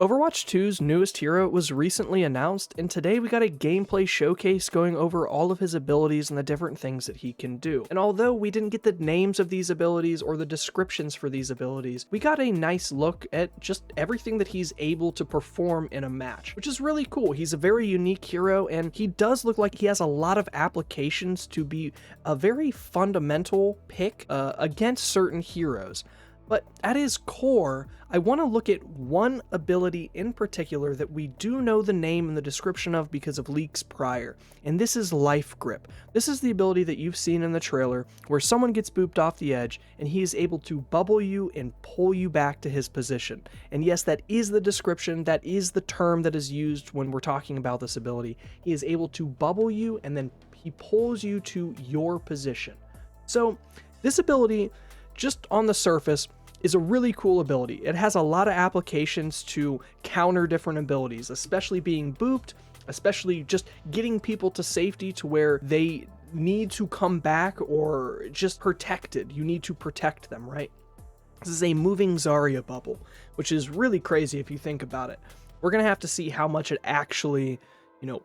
Overwatch 2's newest hero was recently announced, and today we got a gameplay showcase going over all of his abilities and the different things that he can do. And although we didn't get the names of these abilities or the descriptions for these abilities, we got a nice look at just everything that he's able to perform in a match, which is really cool. He's a very unique hero, and he does look like he has a lot of applications to be a very fundamental pick against certain heroes. But at his core, I want to look at one ability in particular that we do know the name and the description of because of leaks prior, and this is Life Grip. This is the ability that you've seen in the trailer where someone gets booped off the edge and he is able to bubble you and pull you back to his position. And yes, that is the description, that is the term that is used when we're talking about this ability. He is able to bubble you and then he pulls you to your position. So this ability, just on the surface, is a really cool ability. It has a lot of applications to counter different abilities, especially being booped, especially just getting people to safety to where they need to come back or just protected. You need to protect them, right? This is a moving Zarya bubble, which is really crazy if you think about it. We're gonna have to see how much it actually,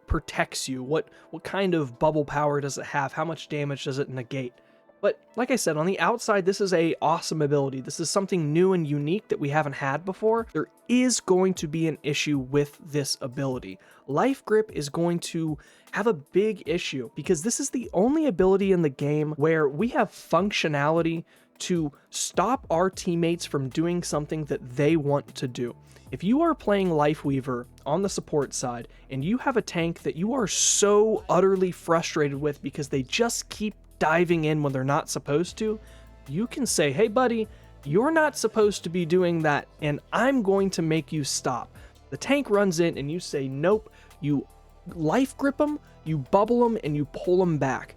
protects you. What kind of bubble power does it have? How much damage does it negate? But like I said, on the outside, this is a awesome ability. This is something new and unique that we haven't had before. There is going to be an issue with this ability. Life Grip is going to have a big issue because this is the only ability in the game where we have functionality to stop our teammates from doing something that they want to do. If you are playing Lifeweaver on the support side and you have a tank that you are so utterly frustrated with because they just keep diving in when they're not supposed to, you can say, hey buddy, you're not supposed to be doing that and I'm going to make you stop. The tank runs in and you say nope, you life grip them, you bubble them, and you pull them back.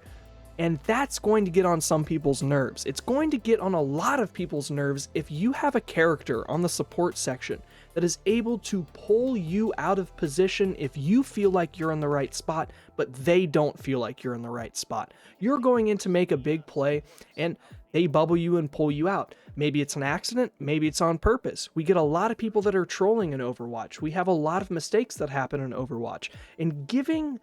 And that's going to get on some people's nerves. It's going to get on a lot of people's nerves if you have a character on the support section that is able to pull you out of position if you feel like you're in the right spot, but they don't feel like you're in the right spot. You're going in to make a big play, and they bubble you and pull you out. Maybe it's an accident, maybe it's on purpose. We get a lot of people that are trolling in Overwatch. We have a lot of mistakes that happen in Overwatch. And giving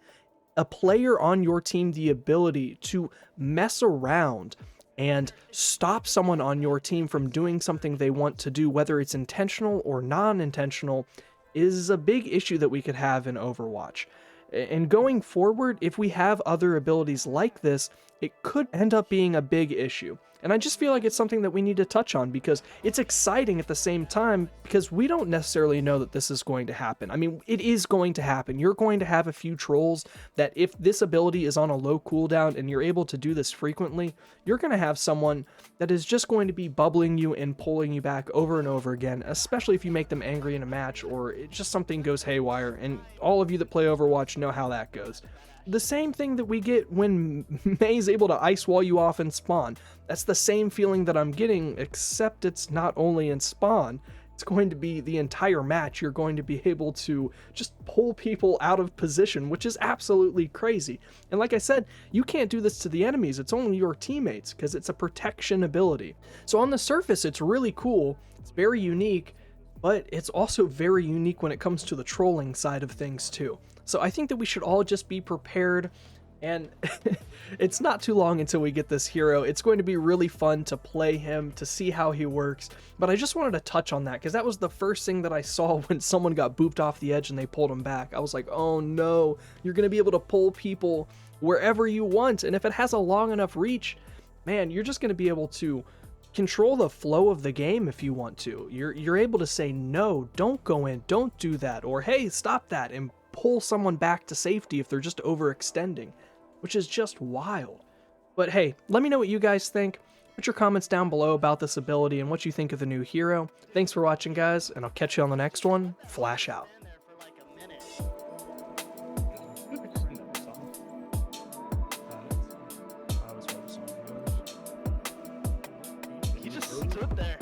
a player on your team the ability to mess around and stop someone on your team from doing something they want to do, whether it's intentional or non-intentional, is a big issue that we could have in Overwatch. And going forward, if we have other abilities like this, it could end up being a big issue. And I just feel like it's something that we need to touch on because it's exciting at the same time because we don't necessarily know that this is going to happen. I mean, it is going to happen. You're going to have a few trolls that if this ability is on a low cooldown and you're able to do this frequently, you're going to have someone that is just going to be bubbling you and pulling you back over and over again, especially if you make them angry in a match or it just something goes haywire. And all of you that play Overwatch know how that goes. The same thing that we get when May's able to ice wall you off in spawn. That's the same feeling that I'm getting, except it's not only in spawn, it's going to be the entire match. You're going to be able to just pull people out of position, which is absolutely crazy. And like I said, you can't do this to the enemies. It's only your teammates because it's a protection ability. So on the surface, it's really cool. It's very unique, but it's also very unique when it comes to the trolling side of things too. So I think that we should all just be prepared, and it's not too long until we get this hero. It's going to be really fun to play him, to see how he works, but I just wanted to touch on that because that was the first thing that I saw when someone got booped off the edge and they pulled him back. I was like, oh no, you're going to be able to pull people wherever you want, and if it has a long enough reach, man, you're just going to be able to control the flow of the game if you want to. You're able to say, no, don't go in, don't do that, or hey, stop that, and pull someone back to safety if they're just overextending, which is just wild. But hey, let me know what you guys think. Put your comments down below about this ability and what you think of the new hero. Thanks for watching, guys, and I'll catch you on the next one. Flash out. He just stood there.